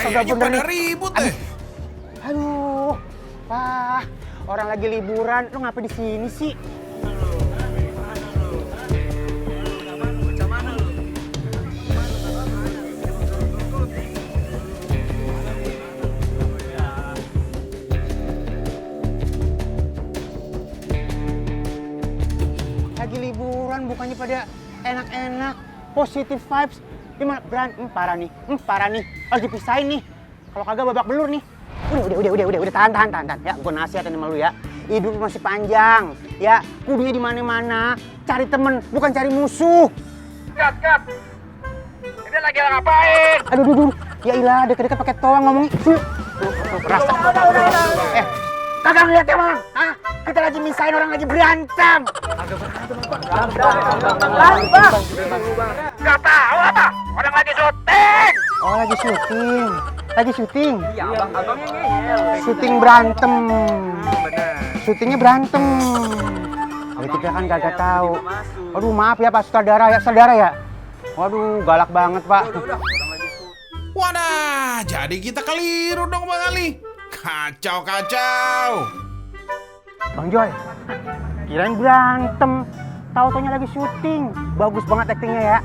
Kayaknya pada ribut deh. Aduh, wah, orang lagi liburan, lu ngapa di sini sih? Lagi liburan, bukannya pada enak-enak, positive vibes. Gimana? Parah nih, harus dipisahin nih. Kalau kagak babak belur nih. Udah, tahan. Ya, gua nasihatin sama lu ya. Hidup masih panjang, ya. Kudunya di mana-mana, cari temen, bukan cari musuh. Kat. Ini lagi ngapain? Aduh. Ya ilah, deket-deket pakai toang ngomongnya. Rasa. Kagak ngeliat ya, Bang? Hah? Kita lagi misahin orang lagi berantem. Gak tahu apa? Orang lagi syuting. Oh, lagi syuting. Iya, abangnya ngeyel. Syuting berantem. Bener. Syutingnya berantem. Kita kan kagak tahu. Aduh, maaf ya Pak saudara ya. Waduh, galak banget Pak. Wadah, jadi kita keliru dong Bang Ali. Kacau. Bang Joy, kirain berantem. Tau-taunya lagi syuting. Bagus banget aktingnya ya.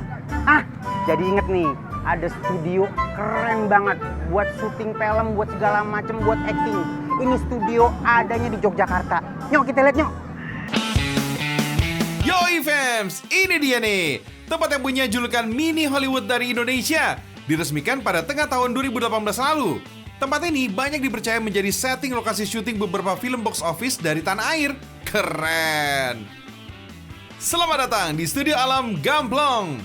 Jadi inget nih, ada studio keren banget buat syuting film, buat segala macem, buat acting. Ini studio adanya di Yogyakarta. Nyok, kita lihat nyok. Yoi fams, ini dia nih. Tempat yang punya julukan mini Hollywood dari Indonesia. Diresmikan pada tengah tahun 2018 lalu. Tempat ini banyak dipercaya menjadi setting lokasi syuting beberapa film box office dari tanah air. Keren. Selamat datang di Studio Alam Gamplong.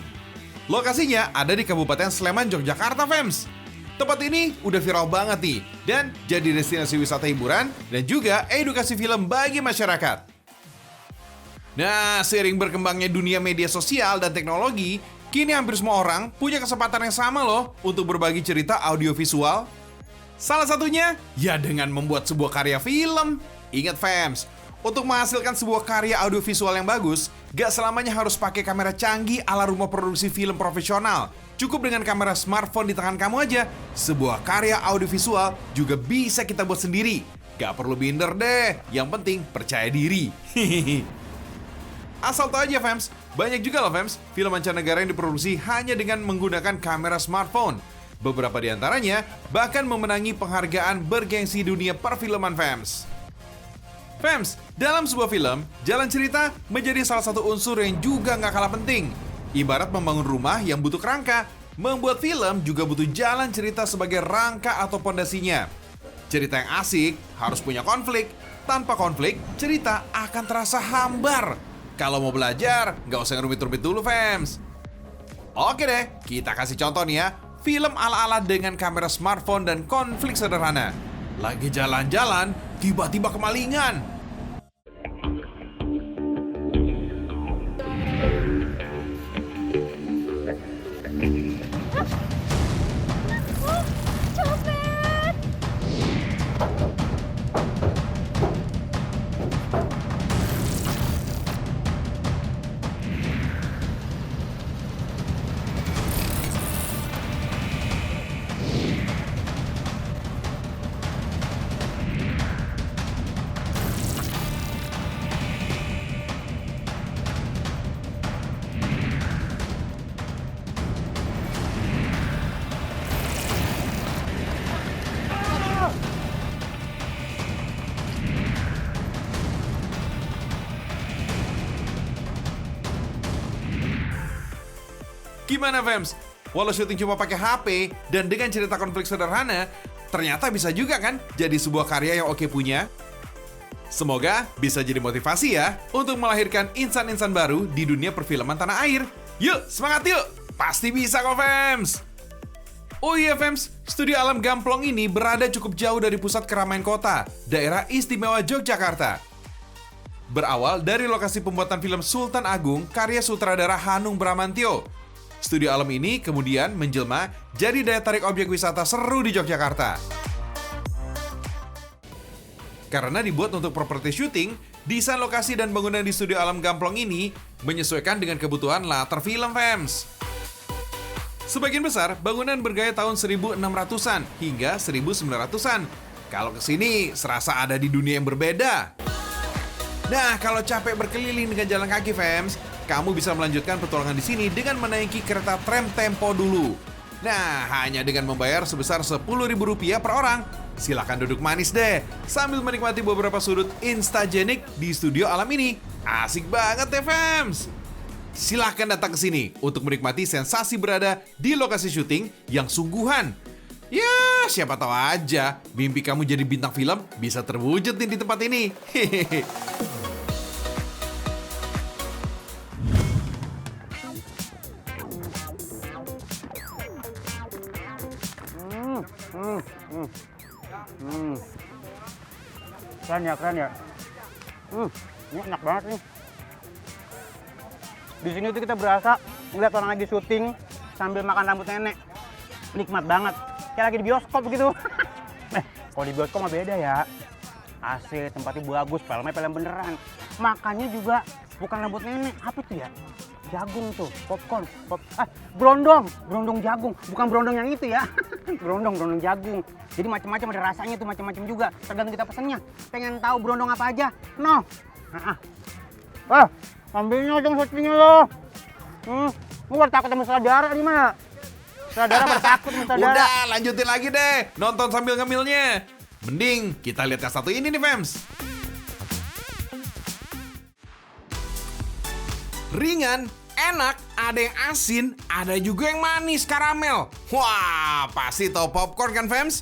Lokasinya ada di Kabupaten Sleman, Yogyakarta, fams. Tempat ini udah viral banget nih dan jadi destinasi wisata hiburan dan juga edukasi film bagi masyarakat. Nah, seiring berkembangnya dunia media sosial dan teknologi, kini hampir semua orang punya kesempatan yang sama loh untuk berbagi cerita audiovisual. Salah satunya, ya dengan membuat sebuah karya film. Ingat fams, untuk menghasilkan sebuah karya audiovisual yang bagus, gak selamanya harus pakai kamera canggih ala rumah produksi film profesional. Cukup dengan kamera smartphone di tangan kamu aja, sebuah karya audiovisual juga bisa kita buat sendiri. Gak perlu binder deh, yang penting percaya diri. Asal tau aja fams, banyak juga loh fams, film mancanegara yang diproduksi hanya dengan menggunakan kamera smartphone. Beberapa di antaranya bahkan memenangi penghargaan bergengsi dunia perfilman fams. Fams, dalam sebuah film, jalan cerita menjadi salah satu unsur yang juga nggak kalah penting. Ibarat membangun rumah yang butuh kerangka, membuat film juga butuh jalan cerita sebagai rangka atau pondasinya. Cerita yang asik harus punya konflik. Tanpa konflik, cerita akan terasa hambar. Kalau mau belajar, nggak usah ngerumit-rumit dulu, fams. Oke deh, kita kasih contoh nih ya. Film ala-ala dengan kamera smartphone dan konflik sederhana. Lagi jalan-jalan, tiba-tiba kemalingan. Gimana fams? Walau syuting cuma pakai HP dan dengan cerita konflik sederhana, ternyata bisa juga kan jadi sebuah karya yang oke punya? Semoga bisa jadi motivasi ya untuk melahirkan insan-insan baru di dunia perfilman tanah air. Yuk, semangat yuk! Pasti bisa kok fams! Oh iya fams, Studio Alam Gamplong ini berada cukup jauh dari pusat keramaian kota, daerah istimewa Yogyakarta. Berawal dari lokasi pembuatan film Sultan Agung karya sutradara Hanung Bramantyo. Studio Alam ini kemudian menjelma jadi daya tarik objek wisata seru di Yogyakarta. Karena dibuat untuk properti syuting, desain lokasi dan bangunan di Studio Alam Gamplong ini menyesuaikan dengan kebutuhan latar film fans. Sebagian besar bangunan bergaya tahun 1600-an hingga 1900-an. Kalau kesini serasa ada di dunia yang berbeda. Nah, kalau capek berkeliling dengan jalan kaki, fams, kamu bisa melanjutkan petualangan di sini dengan menaiki kereta tram Tempo dulu. Nah, hanya dengan membayar sebesar Rp10.000 per orang. Silakan duduk manis deh, sambil menikmati beberapa sudut instagenik di studio alam ini. Asik banget ya, fams! Silahkan datang ke sini untuk menikmati sensasi berada di lokasi syuting yang sungguhan. Ya, siapa tahu aja mimpi kamu jadi bintang film bisa terwujud nih di tempat ini. Hehehe. Keren ya. Ini enak banget nih. Di sini tuh kita berasa ngeliat orang lagi syuting sambil makan rambut nenek. Nikmat banget. Kayak lagi di bioskop gitu. Kalau di bioskop mah beda ya. AC, tempatnya bagus, filmnya film beneran. Makannya juga bukan rambut nenek. Apa itu ya? Jagung tuh, popcorn. Brondong jagung. Bukan brondong yang itu ya. Brondong jagung. Jadi macam-macam, ada rasanya tuh macam-macam juga. Tergantung kita pesennya. Pengen tahu brondong apa aja? No. Ambilnya dong syutingnya lo. Lu takut sama saudara di mana? Saudara bertakut sama saudara. Udah, lanjutin lagi deh. Nonton sambil ngemilnya. Mending kita lihat yang satu ini nih, fams. Ringan, enak, ada yang asin, ada juga yang manis karamel. Wah, pasti tau popcorn kan, fams?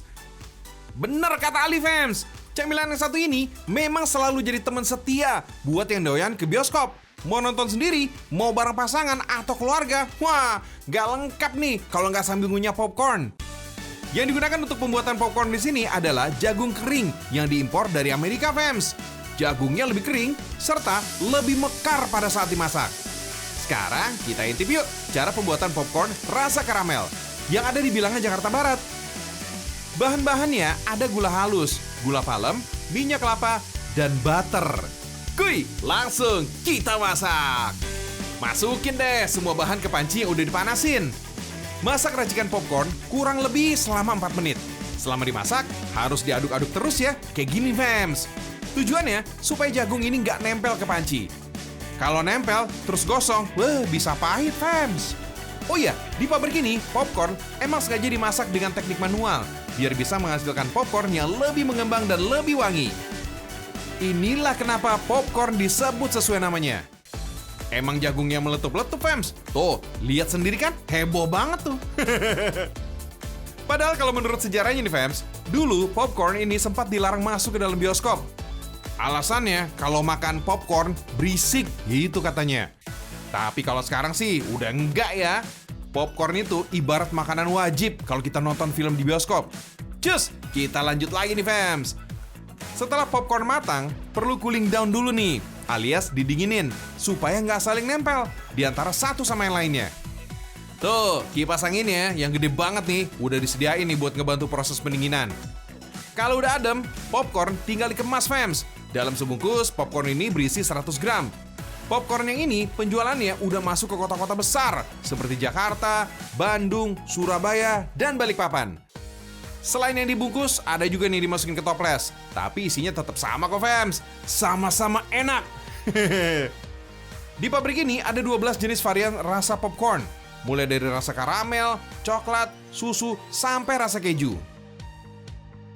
Bener kata Ali, fams. Camilan yang satu ini memang selalu jadi teman setia buat yang doyan ke bioskop. Mau nonton sendiri, mau bareng pasangan atau keluarga, wah, gak lengkap nih kalau nggak sambil ngunyah popcorn. Yang digunakan untuk pembuatan popcorn di sini adalah jagung kering yang diimpor dari Amerika, fams. Jagungnya lebih kering serta lebih mekar pada saat dimasak. Sekarang kita intip yuk cara pembuatan popcorn rasa karamel yang ada di bilangan Jakarta Barat. Bahan-bahannya ada gula halus, gula palem, minyak kelapa, dan butter. Kuy, langsung kita masak. Masukin deh semua bahan ke panci yang udah dipanasin. Masak racikan popcorn kurang lebih selama 4 menit. Selama dimasak, harus diaduk-aduk terus ya, kayak gini, fams. Tujuannya supaya jagung ini nggak nempel ke panci. Kalau nempel, terus gosong, bisa pahit, fams. Oh iya, di pabrik ini, popcorn emang sengaja dimasak dengan teknik manual, biar bisa menghasilkan popcorn yang lebih mengembang dan lebih wangi. Inilah kenapa popcorn disebut sesuai namanya. Emang jagungnya meletup-letup, fams. Tuh, lihat sendiri kan, heboh banget tuh. Padahal kalau menurut sejarahnya nih, fams, dulu popcorn ini sempat dilarang masuk ke dalam bioskop. Alasannya, kalau makan popcorn berisik, gitu katanya. Tapi kalau sekarang sih, udah enggak ya. Popcorn itu ibarat makanan wajib kalau kita nonton film di bioskop. Cus, kita lanjut lagi nih, fams. Setelah popcorn matang, perlu cooling down dulu nih, alias didinginin, supaya nggak saling nempel di antara satu sama yang lainnya. Tuh, kipas anginnya yang gede banget nih, udah disediain nih buat ngebantu proses pendinginan. Kalau udah adem, popcorn tinggal dikemas, fams. Dalam sebungkus, popcorn ini berisi 100 gram. Popcorn yang ini penjualannya udah masuk ke kota-kota besar, seperti Jakarta, Bandung, Surabaya, dan Balikpapan. Selain yang dibungkus, ada juga nih dimasukin ke toples. Tapi isinya tetap sama kok, fams. Sama-sama enak. Di pabrik ini ada 12 jenis varian rasa popcorn. Mulai dari rasa karamel, coklat, susu, sampai rasa keju.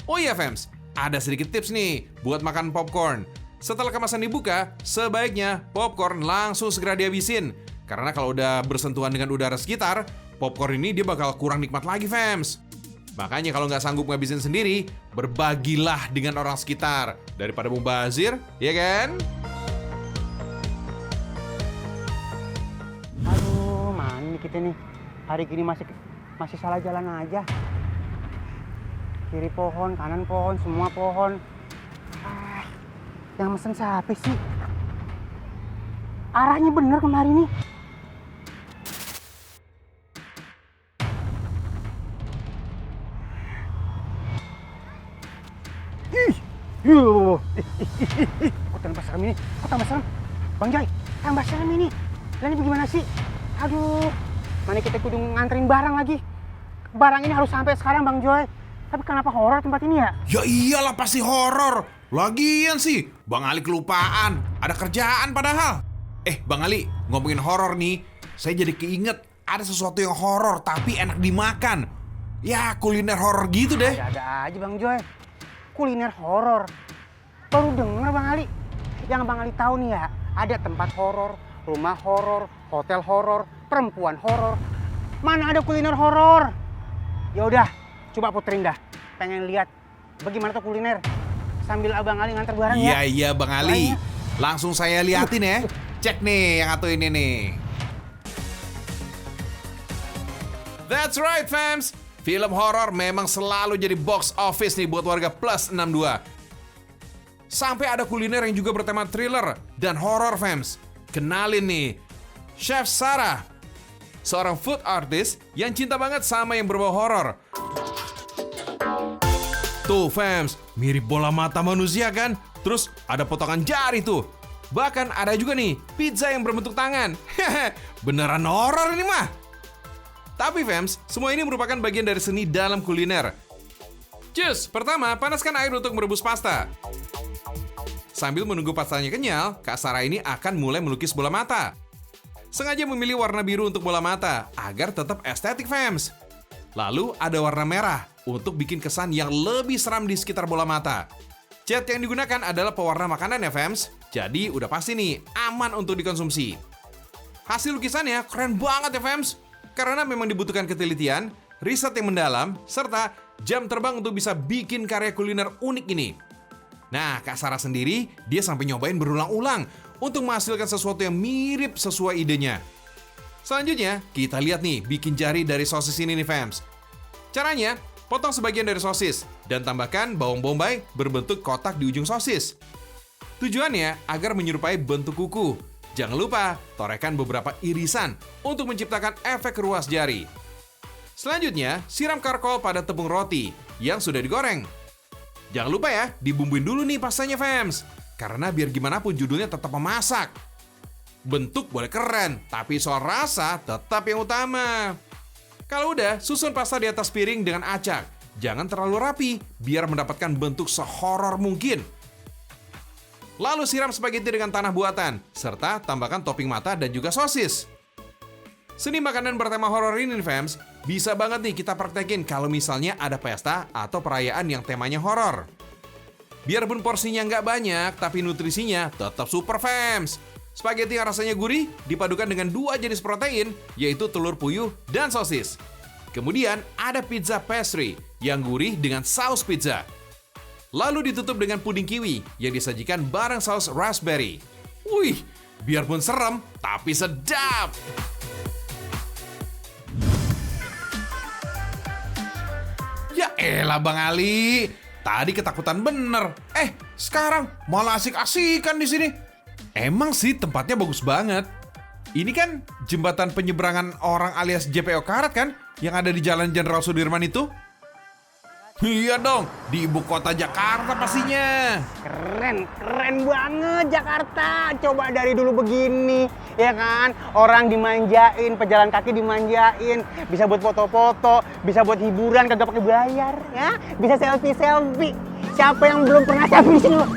Oh iya, fams, ada sedikit tips nih buat makan popcorn. Setelah kemasan dibuka, sebaiknya popcorn langsung segera dihabisin. Karena kalau udah bersentuhan dengan udara sekitar, popcorn ini dia bakal kurang nikmat lagi, fams. Makanya kalau nggak sanggup ngabisin sendiri, berbagilah dengan orang sekitar. Daripada mubazir, ya kan? Aduh, mana nih kita nih? Hari gini masih salah jalan aja. Kiri pohon, kanan pohon, semua pohon. Yang mesen siapa sih? Arahnya bener kemari nih. Kok tambah serem ini? Kok tambah serem? Bang Joy, tambah serem ini. Lah ini bagaimana sih? Aduh, Mana kita kudu nganterin barang lagi. Barang ini harus sampai sekarang Bang Joy. Tapi kenapa horor tempat ini ya? Ya iyalah pasti horor. Lagian sih, Bang Ali kelupaan. Ada kerjaan padahal. Bang Ali, ngomongin horor nih, saya jadi keinget ada sesuatu yang horor tapi enak dimakan. Ya, kuliner horor gitu deh. Ada aja Bang Joy. Kuliner horor. Baru denger Bang Ali. Yang Bang Ali tahu nih ya, ada tempat horor, rumah horor, hotel horor, perempuan horor. Mana ada kuliner horor? Ya udah, coba puterin dah. Pengen lihat bagaimana tuh kuliner. Sambil Abang Ali nganter barang ya. Iya Bang Ali. Langsung saya liatin ya. Cek nih yang satu ini nih. That's right fams. Film horor memang selalu jadi box office nih buat warga plus 62. Sampai ada kuliner yang juga bertema thriller dan horror fams. Kenalin nih, Chef Sarah, seorang food artist yang cinta banget sama yang berbau horor. Tuh fams, mirip bola mata manusia kan? Terus ada potongan jari tuh. Bahkan ada juga nih, pizza yang berbentuk tangan. Beneran horor ini mah. Tapi fams, semua ini merupakan bagian dari seni dalam kuliner. Cus, pertama panaskan air untuk merebus pasta. Sambil menunggu pastanya kenyal, Kak Sarah ini akan mulai melukis bola mata. Sengaja memilih warna biru untuk bola mata, agar tetap estetik fams. Lalu ada warna merah, untuk bikin kesan yang lebih seram di sekitar bola mata. Cat yang digunakan adalah pewarna makanan ya fams, jadi udah pasti nih, aman untuk dikonsumsi. Hasil lukisannya keren banget ya fams, karena memang dibutuhkan ketelitian, riset yang mendalam, serta jam terbang untuk bisa bikin karya kuliner unik ini. Nah, Kak Sarah sendiri, dia sampai nyobain berulang-ulang untuk menghasilkan sesuatu yang mirip sesuai idenya. Selanjutnya, kita lihat nih bikin jari dari sosis ini nih fams. Caranya, potong sebagian dari sosis dan tambahkan bawang bombay berbentuk kotak di ujung sosis. Tujuannya agar menyerupai bentuk kuku. Jangan lupa torehkan beberapa irisan untuk menciptakan efek ruas jari. Selanjutnya, siram karkol pada tepung roti yang sudah digoreng. Jangan lupa ya, dibumbuin dulu nih pastanya fams, karena biar gimana pun judulnya tetap memasak. Bentuk boleh keren, tapi soal rasa tetap yang utama. Kalau udah, susun pasta di atas piring dengan acak. Jangan terlalu rapi, biar mendapatkan bentuk sehoror mungkin. Lalu siram spaghetti dengan tanah buatan, serta tambahkan topping mata dan juga sosis. Seni makanan bertema horor ini fams, bisa banget nih kita praktekin kalau misalnya ada pesta atau perayaan yang temanya horor. Biarpun porsinya nggak banyak, tapi nutrisinya tetap super fams. Spaghetti yang rasanya gurih dipadukan dengan 2 jenis protein, yaitu telur puyuh dan sosis. Kemudian ada pizza pastry yang gurih dengan saus pizza. Lalu ditutup dengan puding kiwi yang disajikan bareng saus raspberry. Wih, biarpun serem, tapi sedap! Ya elah Bang Ali, tadi ketakutan bener. Sekarang malah asik-asikan di sini. Emang sih tempatnya bagus banget. Ini kan jembatan penyeberangan orang alias JPO Karat kan, yang ada di Jalan Jenderal Sudirman itu? Iya dong, di ibu kota Jakarta pastinya. Keren banget Jakarta. Coba dari dulu begini, ya kan? Orang dimanjain, pejalan kaki dimanjain, bisa buat foto-foto, bisa buat hiburan kagak pakai bayar, ya? Bisa selfie. Siapa yang belum pernah selfie di sini lo?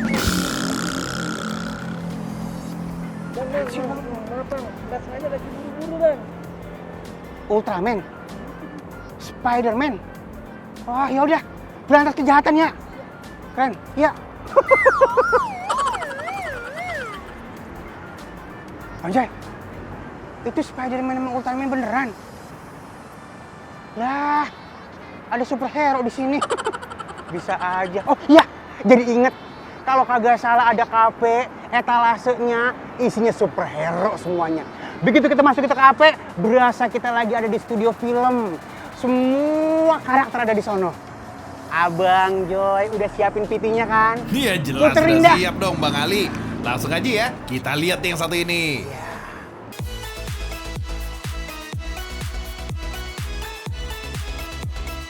Ultraman, Spiderman. Wah, ya udah, berantas kejahatan ya. Keren, ya. Anjay, itu Spiderman sama Ultraman beneran. Lah, ada superhero di sini. Bisa aja. Oh iya, jadi inget. Kalau kagak salah ada kafe, etalasenya isinya superhero semuanya. Begitu kita masuk ke kafe, berasa kita lagi ada di studio film. Semua karakter ada di sono. Abang Joy udah siapin pipinya kan? Iya jelas udah siap dong Bang Ali. Langsung aja ya, kita lihat yang satu ini.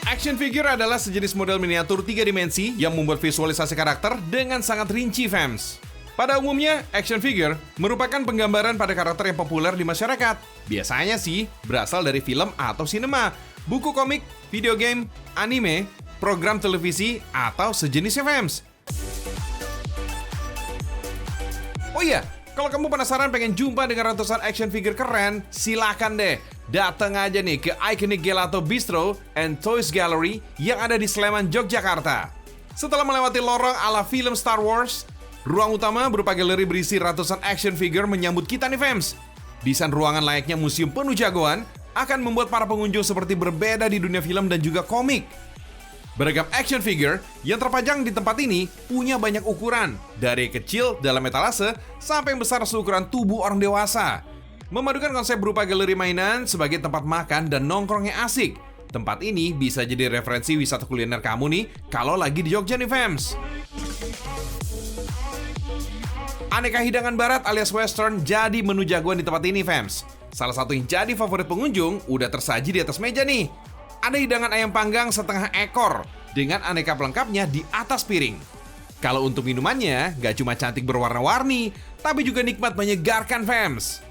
Action figure adalah sejenis model miniatur 3 dimensi yang membuat visualisasi karakter dengan sangat rinci fans. Pada umumnya, action figure merupakan penggambaran pada karakter yang populer di masyarakat. Biasanya sih berasal dari film atau sinema, buku komik, video game, anime, program televisi, atau sejenisnya fans. Oh iya, kalau kamu penasaran pengen jumpa dengan ratusan action figure keren, silakan deh datang aja nih ke Iconic Gelato Bistro and Toys Gallery yang ada di Sleman, Yogyakarta. Setelah melewati lorong ala film Star Wars, ruang utama berupa galeri berisi ratusan action figure menyambut kita nih fans. Desain ruangan layaknya museum penuh jagoan akan membuat para pengunjung seperti berbeda di dunia film dan juga komik. Beragam action figure yang terpajang di tempat ini punya banyak ukuran, dari kecil dalam etalase sampai yang besar seukuran tubuh orang dewasa. Memadukan konsep berupa galeri mainan sebagai tempat makan dan nongkrong yang asik. Tempat ini bisa jadi referensi wisata kuliner kamu nih kalau lagi di Jogja nih fans. Aneka hidangan barat alias western jadi menu jagoan di tempat ini fans. Salah satu yang jadi favorit pengunjung udah tersaji di atas meja nih. Ada hidangan ayam panggang setengah ekor dengan aneka pelengkapnya di atas piring. Kalau untuk minumannya, gak cuma cantik berwarna-warni, tapi juga nikmat menyegarkan fans.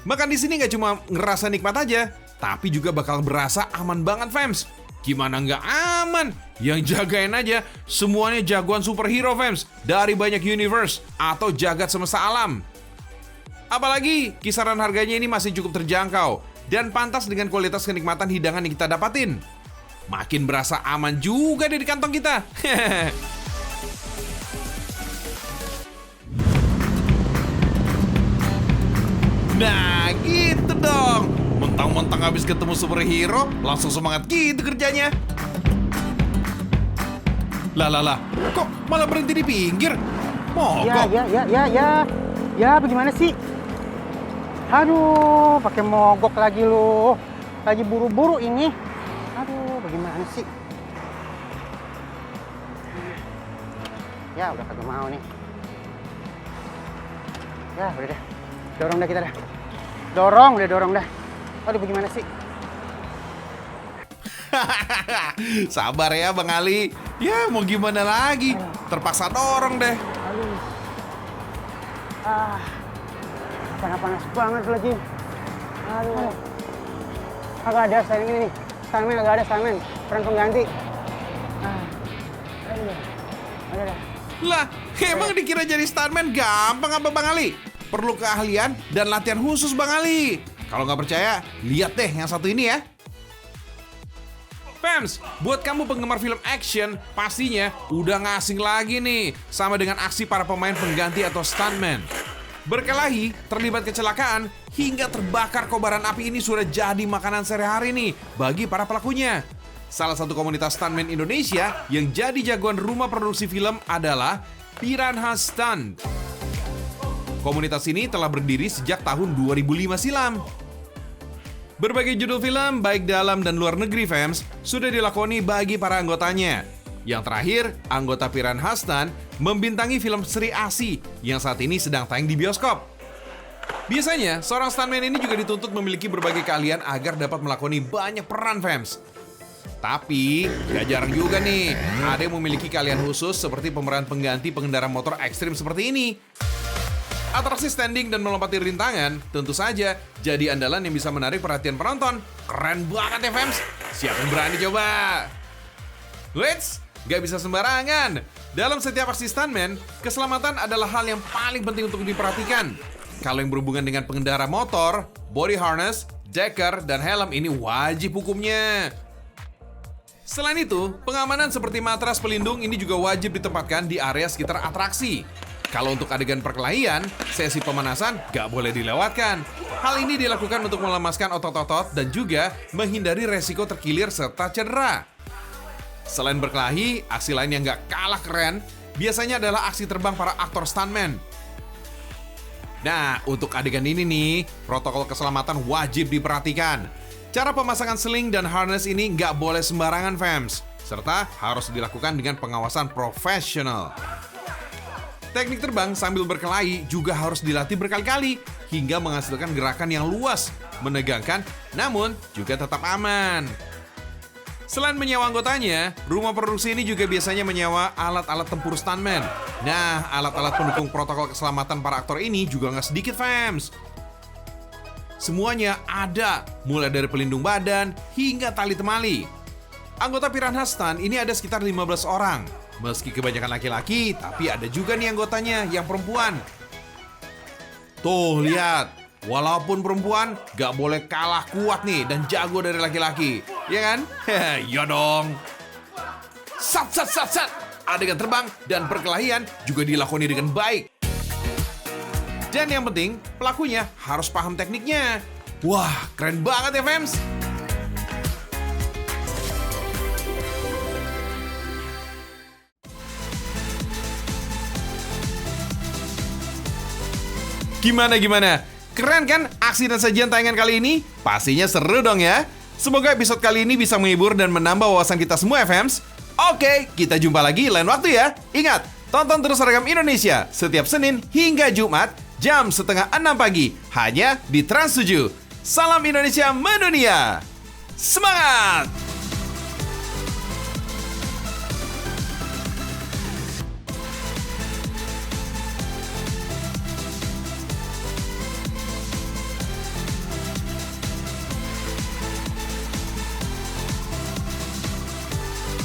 Makan di sini gak cuma ngerasa nikmat aja, tapi juga bakal berasa aman banget fans. Gimana nggak aman? Yang jagain aja semuanya jagoan superhero fans dari banyak universe atau jagat semesta alam. Apalagi kisaran harganya ini masih cukup terjangkau dan pantas dengan kualitas kenikmatan hidangan yang kita dapatin. Makin berasa aman juga deh di kantong kita. Nah gitu dong. Mentang-mentang habis ketemu superhero, langsung semangat gitu kerjanya. Lah, kok malah berhenti di pinggir? Mogok. Ya, bagaimana sih? Aduh, pakai mogok lagi lu. Lagi buru-buru ini. Aduh, bagaimana sih? Ya, udah kagak mau nih. Ya, udah dah. Dorong dah kita dah. Dorong dah. Aduh, bagaimana sih? Sabar ya Bang Ali. Ya mau gimana lagi, terpaksa dorong deh. Aduh. Panas banget lagi. Aduh. Agak ada sayang ini nih. Stuntman agak ada stuntman. Peran pengganti. Aduh. Ada. Lah, emang dikira jadi stuntman gampang apa Bang Ali? Perlu keahlian dan latihan khusus Bang Ali. Kalau nggak percaya, lihat deh yang satu ini ya. Fans, buat kamu penggemar film action, pastinya udah nggak asing lagi nih sama dengan aksi para pemain pengganti atau stuntman. Berkelahi, terlibat kecelakaan, hingga terbakar kobaran api ini sudah jadi makanan sehari-hari nih bagi para pelakunya. Salah satu komunitas stuntman Indonesia yang jadi jagoan rumah produksi film adalah Piranha Stunt. Komunitas ini telah berdiri sejak tahun 2005 silam. Berbagai judul film, baik dalam dan luar negeri fans, sudah dilakoni bagi para anggotanya. Yang terakhir, anggota Piranha Stunt membintangi film Sri Asih yang saat ini sedang tayang di bioskop. Biasanya, seorang stuntman ini juga dituntut memiliki berbagai keahlian agar dapat melakoni banyak peran fans. Tapi, gak jarang juga nih, ada yang memiliki keahlian khusus seperti pemeran pengganti pengendara motor ekstrim seperti ini. Atraksi standing dan melompati rintangan tentu saja jadi andalan yang bisa menarik perhatian penonton. Keren banget ya fans. Siapa yang berani coba? Wits, gak bisa sembarangan. Dalam setiap aksi stuntman, keselamatan adalah hal yang paling penting untuk diperhatikan. Kalau yang berhubungan dengan pengendara motor, body harness, decker, dan helm ini wajib hukumnya. Selain itu, pengamanan seperti matras pelindung ini juga wajib ditempatkan di area sekitar atraksi. Kalau untuk adegan perkelahian, sesi pemanasan gak boleh dilewatkan. Hal ini dilakukan untuk melemaskan otot-otot dan juga menghindari resiko terkilir serta cedera. Selain berkelahi, aksi lain yang gak kalah keren biasanya adalah aksi terbang para aktor stuntman. Nah, untuk adegan ini nih, protokol keselamatan wajib diperhatikan. Cara pemasangan sling dan harness ini gak boleh sembarangan fans, serta harus dilakukan dengan pengawasan profesional. Teknik terbang sambil berkelahi juga harus dilatih berkali-kali hingga menghasilkan gerakan yang luas, menegangkan, namun juga tetap aman. Selain menyewa anggotanya, rumah produksi ini juga biasanya menyewa alat-alat tempur stuntman. Nah, alat-alat pendukung protokol keselamatan para aktor ini juga nggak sedikit, fams. Semuanya ada, mulai dari pelindung badan hingga tali temali. Anggota Piranha Stunt ini ada sekitar 15 orang. Meski kebanyakan laki-laki, tapi ada juga nih anggotanya yang perempuan. Tuh, lihat. Walaupun perempuan, gak boleh kalah kuat nih dan jago dari laki-laki. Ya kan? Ya dong. Sat, sat, sat, sat. Adegan terbang dan perkelahian juga dilakoni dengan baik. Dan yang penting, pelakunya harus paham tekniknya. Wah, keren banget ya, fams. Gimana? Keren kan aksi dan sajian tayangan kali ini? Pastinya seru dong ya. Semoga episode kali ini bisa menghibur dan menambah wawasan kita semua, FMs. Oke, kita jumpa lagi lain waktu ya. Ingat, tonton terus Seragam Indonesia setiap Senin hingga Jumat jam 5:30 pagi hanya di Trans 7. Salam Indonesia mendunia. Semangat!